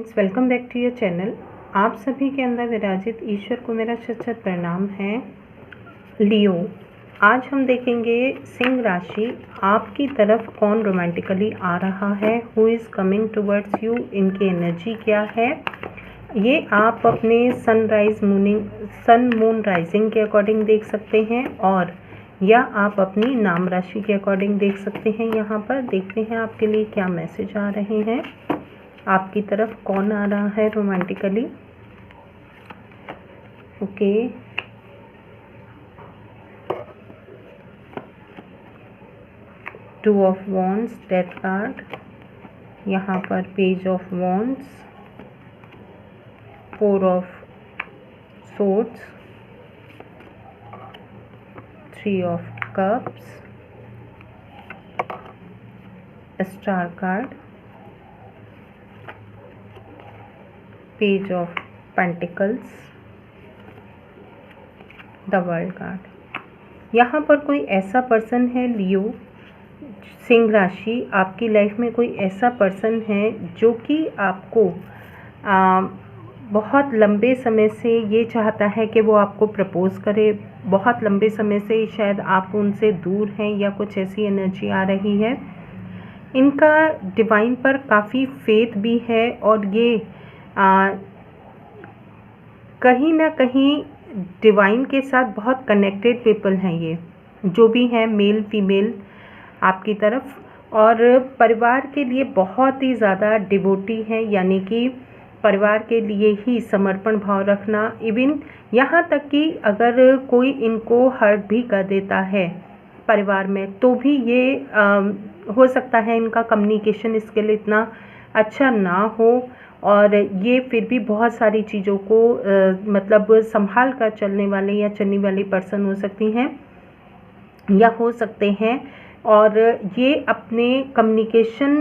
Friends, welcome back to your channel. आप सभी के अंदर विराजित ईश्वर को मेरा सच्चा प्रणाम है। लियो, आज हम देखेंगे सिंह राशि आपकी तरफ कौन रोमांटिकली आ रहा है, who is coming towards you, इनकी एनर्जी क्या है। ये आप अपने सन मून राइजिंग के अकॉर्डिंग देख सकते हैं और या आप अपनी नाम राशि के अकॉर्डिंग देख सकते हैं। यहाँ पर देखते हैं आपके लिए क्या मैसेज आ रहे हैं, आपकी तरफ कौन आ रहा है romantically. Okay, two of wands, death card, यहाँ पर page of wands, four of swords, three of cups, star card, page of pentacles, the world card. यहाँ पर कोई ऐसा पर्सन है लियो, सिंह राशि, आपकी लाइफ में कोई ऐसा पर्सन है जो कि आपको बहुत लंबे समय से ये चाहता है कि वो आपको प्रपोज़ करे। बहुत लंबे समय से शायद आप उनसे दूर हैं या कुछ ऐसी एनर्जी आ रही है। इनका डिवाइन पर काफ़ी फेथ भी है और ये कहीं ना कहीं डिवाइन के साथ बहुत कनेक्टेड पीपल हैं। ये जो भी हैं, मेल फीमेल आपकी तरफ, और परिवार के लिए बहुत ही ज़्यादा डिवोटी हैं, यानी कि परिवार के लिए ही समर्पण भाव रखना। इवन यहाँ तक कि अगर कोई इनको हर्ट भी कर देता है परिवार में तो भी ये हो सकता है इनका कम्युनिकेशन स्किल इतना अच्छा ना हो और ये फिर भी बहुत सारी चीज़ों को मतलब संभाल कर चलने वाले या चलने वाली पर्सन हो सकती हैं या हो सकते हैं। और ये अपने कम्युनिकेशन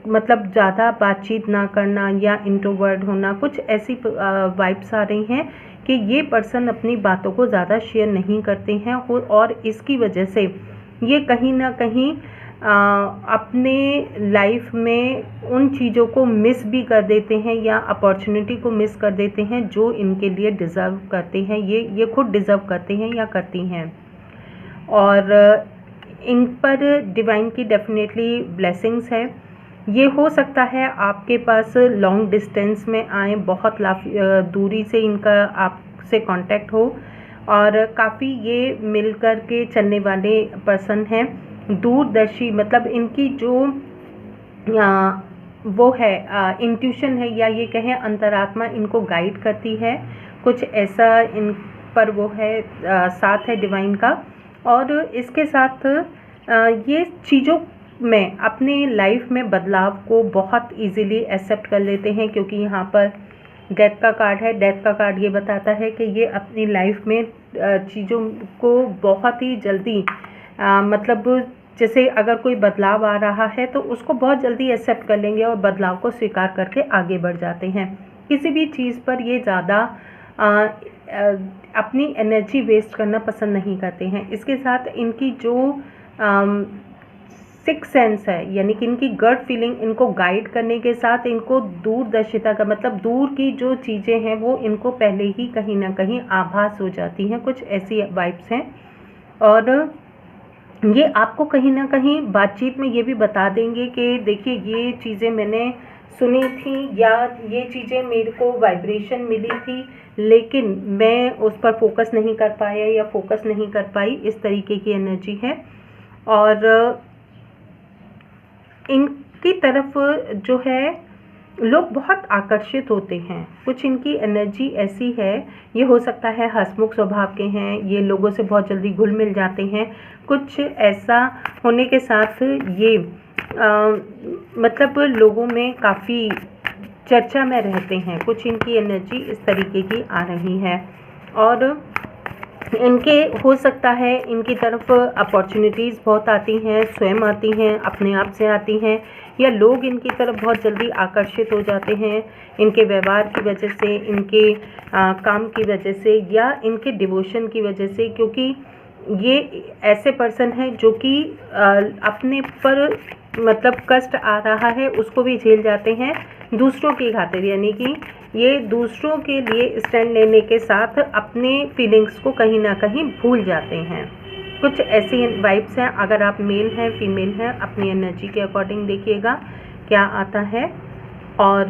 मतलब ज़्यादा बातचीत ना करना या इंट्रोवर्ट होना, कुछ ऐसी वाइब्स आ रही हैं कि ये पर्सन अपनी बातों को ज़्यादा शेयर नहीं करते हैं और इसकी वजह से ये कहीं ना कहीं अपने लाइफ में उन चीज़ों को मिस भी कर देते हैं या अपॉर्चुनिटी को मिस कर देते हैं जो इनके लिए डिज़र्व करते हैं, ये खुद डिज़र्व करते हैं या करती हैं। और इन पर डिवाइन की डेफिनेटली ब्लेसिंग्स है। ये हो सकता है आपके पास लॉन्ग डिस्टेंस में आए, बहुत दूरी से इनका आपसे कांटेक्ट हो और काफ़ी ये मिल कर के चलने वाले पर्सन हैं, दूरदर्शी। मतलब इनकी जो वो है इंट्यूशन है या ये कहें अंतरात्मा इनको गाइड करती है, कुछ ऐसा इन पर वो है साथ है डिवाइन का। और इसके साथ ये चीज़ों में अपने लाइफ में बदलाव को बहुत इजीली एक्सेप्ट कर लेते हैं, क्योंकि यहाँ पर डेथ का कार्ड है। डेथ का कार्ड ये बताता है कि ये अपनी लाइफ में चीज़ों को बहुत ही जल्दी मतलब जैसे अगर कोई बदलाव आ रहा है तो उसको बहुत जल्दी एक्सेप्ट कर लेंगे और बदलाव को स्वीकार करके आगे बढ़ जाते हैं। किसी भी चीज़ पर ये ज़्यादा अपनी एनर्जी वेस्ट करना पसंद नहीं करते हैं। इसके साथ इनकी जो सिक्स सेंस है, यानी कि इनकी गट फीलिंग इनको गाइड करने के साथ इनको दूरदर्शिता का मतलब दूर की जो चीज़ें हैं वो इनको पहले ही कहीं ना कहीं आभास हो जाती हैं, कुछ ऐसी वाइब्स हैं। और ये आपको कहीं ना कहीं बातचीत में ये भी बता देंगे कि देखिए ये चीज़ें मैंने सुनी थी या ये चीज़ें मेरे को वाइब्रेशन मिली थी, लेकिन मैं उस पर फोकस नहीं कर पाया या फोकस नहीं कर पाई, इस तरीके की एनर्जी है। और इनकी तरफ जो है लोग बहुत आकर्षित होते हैं, कुछ इनकी एनर्जी ऐसी है। ये हो सकता है हंसमुख स्वभाव के हैं, ये लोगों से बहुत जल्दी घुल मिल जाते हैं। कुछ ऐसा होने के साथ ये मतलब लोगों में काफ़ी चर्चा में रहते हैं, कुछ इनकी एनर्जी इस तरीके की आ रही है। और इनके हो सकता है इनकी तरफ अपॉर्चुनिटीज़ बहुत आती हैं, स्वयं आती हैं, अपने आप से आती हैं, या लोग इनकी तरफ बहुत जल्दी आकर्षित हो जाते हैं इनके व्यवहार की वजह से, इनके काम की वजह से या इनके डिवोशन की वजह से, क्योंकि ये ऐसे पर्सन हैं जो कि अपने पर मतलब कष्ट आ रहा है उसको भी झेल जाते हैं, दूसरों की खातिर, यानी कि ये दूसरों के लिए स्टैंड लेने के साथ अपने फीलिंग्स को कहीं ना कहीं भूल जाते हैं। कुछ ऐसी वाइब्स हैं। अगर आप मेल हैं फीमेल हैं, अपनी एनर्जी के अकॉर्डिंग देखिएगा क्या आता है और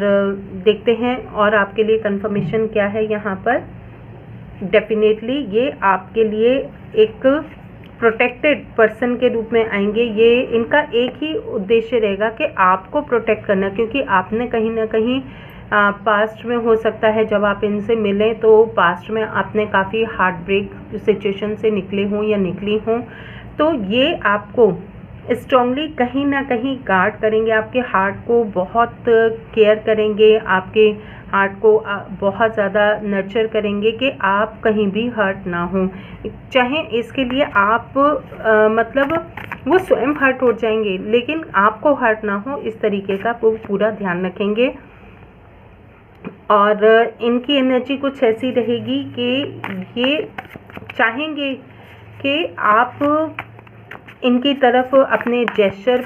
देखते हैं और आपके लिए कंफर्मेशन क्या है यहाँ पर। डेफिनेटली ये आपके लिए एक प्रोटेक्टेड पर्सन के रूप में आएंगे। ये इनका एक ही उद्देश्य रहेगा कि आपको प्रोटेक्ट करना, क्योंकि आपने कहीं ना कहीं पास्ट में हो सकता है जब आप इनसे मिलें तो पास्ट में आपने काफ़ी हार्ट ब्रेक सिचुएशन से निकले हों या निकली हों, तो ये आपको स्ट्रांगली कहीं ना कहीं गार्ड करेंगे, आपके हार्ट को बहुत केयर करेंगे, आपके हार्ट को बहुत ज़्यादा नर्चर करेंगे कि आप कहीं भी हर्ट ना हो। चाहे इसके लिए आप मतलब वो स्वयं हर्ट हो जाएंगे लेकिन आपको हर्ट ना हो, इस तरीके का वो पूरा ध्यान रखेंगे। और इनकी एनर्जी कुछ ऐसी रहेगी कि ये चाहेंगे कि आप इनकी तरफ अपने जेस्चर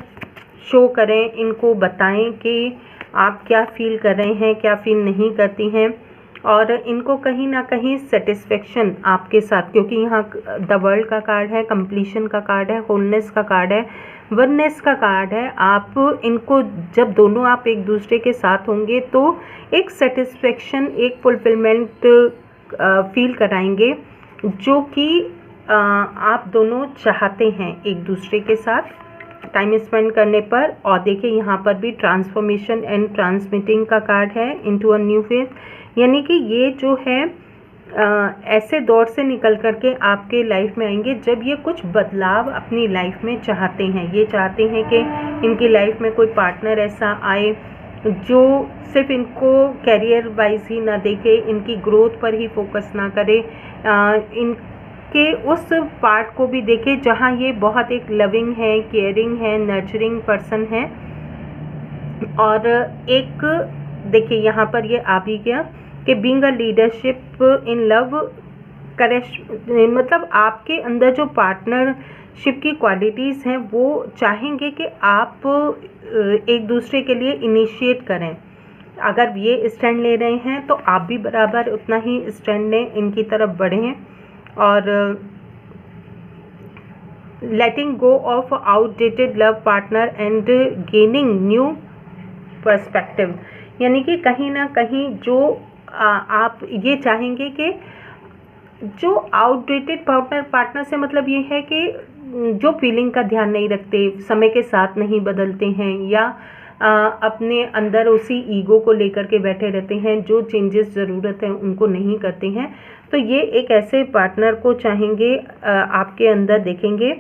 शो करें, इनको बताएं कि आप क्या फील कर रहे हैं, क्या फील नहीं करती हैं। और इनको कहीं ना कहीं सेटिस्फेक्शन आपके साथ, क्योंकि यहाँ द वर्ल्ड का कार्ड है, कंप्लीशन का कार्ड है, होलनेस का कार्ड है, वननेस का कार्ड है। आप इनको जब दोनों आप एक दूसरे के साथ होंगे तो एक सेटिस्फेक्शन, एक फुलफिलमेंट फील कराएंगे जो कि आप दोनों चाहते हैं एक दूसरे के साथ टाइम स्पेंड करने पर। और देखिए यहाँ पर भी ट्रांसफॉर्मेशन एंड ट्रांसमिटिंग का कार्ड है इनटू अ न्यू फेज, यानी कि ये जो है ऐसे दौर से निकल करके आपके लाइफ में आएंगे जब ये कुछ बदलाव अपनी लाइफ में चाहते हैं। ये चाहते हैं कि इनकी लाइफ में कोई पार्टनर ऐसा आए जो सिर्फ इनको कैरियर वाइज ही ना देखे, इनकी ग्रोथ पर ही फोकस ना करे, इनके उस पार्ट को भी देखे जहाँ ये बहुत एक लविंग है, केयरिंग है, नर्चरिंग पर्सन है। और एक देखिए यहाँ पर ये आ भी गया कि being a leadership in love correct, मतलब आपके अंदर जो पार्टनरशिप की क्वालिटीज़ हैं वो चाहेंगे कि आप एक दूसरे के लिए इनिशिएट करें। अगर ये स्टैंड ले रहे हैं तो आप भी बराबर उतना ही स्टैंड लें, इनकी तरफ बढ़ें। और letting go of outdated love partner and gaining new perspective, यानी कि कहीं ना कहीं जो आप ये चाहेंगे कि जो आउटडेटेड पार्टनर से मतलब ये है कि जो फीलिंग का ध्यान नहीं रखते, समय के साथ नहीं बदलते हैं, या अपने अंदर उसी ईगो को लेकर के बैठे रहते हैं, जो चेंजेस ज़रूरत है उनको नहीं करते हैं, तो ये एक ऐसे पार्टनर को चाहेंगे आपके अंदर देखेंगे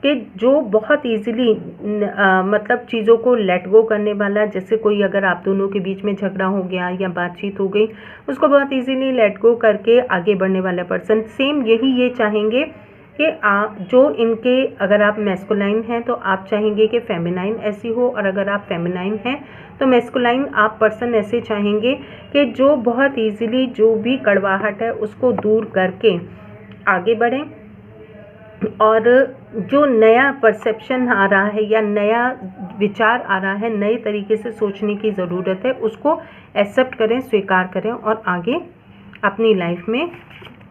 कि जो बहुत इजीली मतलब चीज़ों को लेट गो करने वाला। जैसे कोई अगर आप दोनों के बीच में झगड़ा हो गया या बातचीत हो गई, उसको बहुत इजीली लेट गो करके आगे बढ़ने वाला पर्सन। सेम यही ये चाहेंगे कि जो इनके, अगर आप मैस्कुलाइन हैं तो आप चाहेंगे कि फेमिनाइन ऐसी हो, और अगर आप फेमिनाइन हैं तो मैस्कुलाइन आप पर्सन ऐसे चाहेंगे कि जो बहुत इजीली जो भी कड़वाहट है उसको दूर करके आगे बढ़ें। और जो नया परसेप्शन आ रहा है या नया विचार आ रहा है, नए तरीके से सोचने की ज़रूरत है, उसको एक्सेप्ट करें, स्वीकार करें और आगे अपनी लाइफ में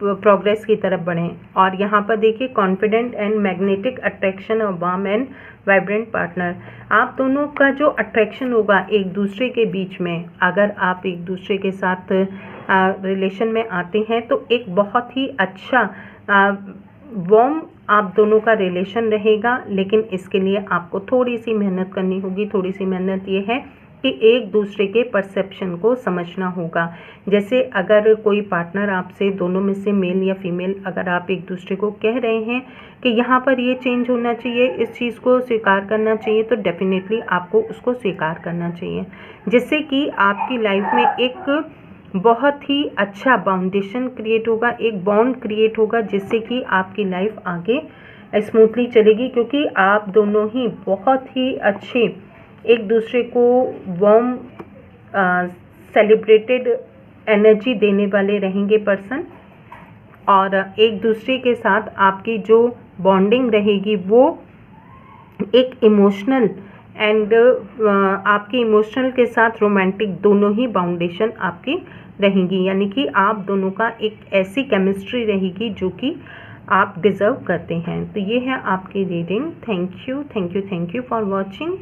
प्रोग्रेस की तरफ बढ़ें। और यहाँ पर देखिए कॉन्फिडेंट एंड मैग्नेटिक अट्रैक्शन और वार्म एंड वाइब्रेंट पार्टनर। आप दोनों का जो अट्रैक्शन होगा एक दूसरे के बीच में, अगर आप एक दूसरे के साथ रिलेशन में आते हैं तो एक बहुत ही अच्छा वार्म आप दोनों का रिलेशन रहेगा। लेकिन इसके लिए आपको थोड़ी सी मेहनत करनी होगी। थोड़ी सी मेहनत ये है कि एक दूसरे के परसेप्शन को समझना होगा। जैसे अगर कोई पार्टनर आपसे, दोनों में से मेल या फीमेल, अगर आप एक दूसरे को कह रहे हैं कि यहाँ पर ये चेंज होना चाहिए, इस चीज़ को स्वीकार करना चाहिए, तो डेफिनेटली आपको उसको स्वीकार करना चाहिए, जिससे कि आपकी लाइफ में एक बहुत ही अच्छा बाउंडेशन क्रिएट होगा, एक बॉन्ड क्रिएट होगा, जिससे कि आपकी लाइफ आगे स्मूथली चलेगी। क्योंकि आप दोनों ही बहुत ही अच्छे एक दूसरे को वार्म सेलिब्रेटेड एनर्जी देने वाले रहेंगे पर्सन। और एक दूसरे के साथ आपकी जो बॉन्डिंग रहेगी वो एक इमोशनल एंड आपके इमोशनल के साथ रोमांटिक दोनों ही बाउंडेशन आपकी रहेंगी, यानी कि आप दोनों का एक ऐसी केमिस्ट्री रहेगी जो कि आप डिज़र्व करते हैं। तो ये है आपकी reading. Thank you for watching.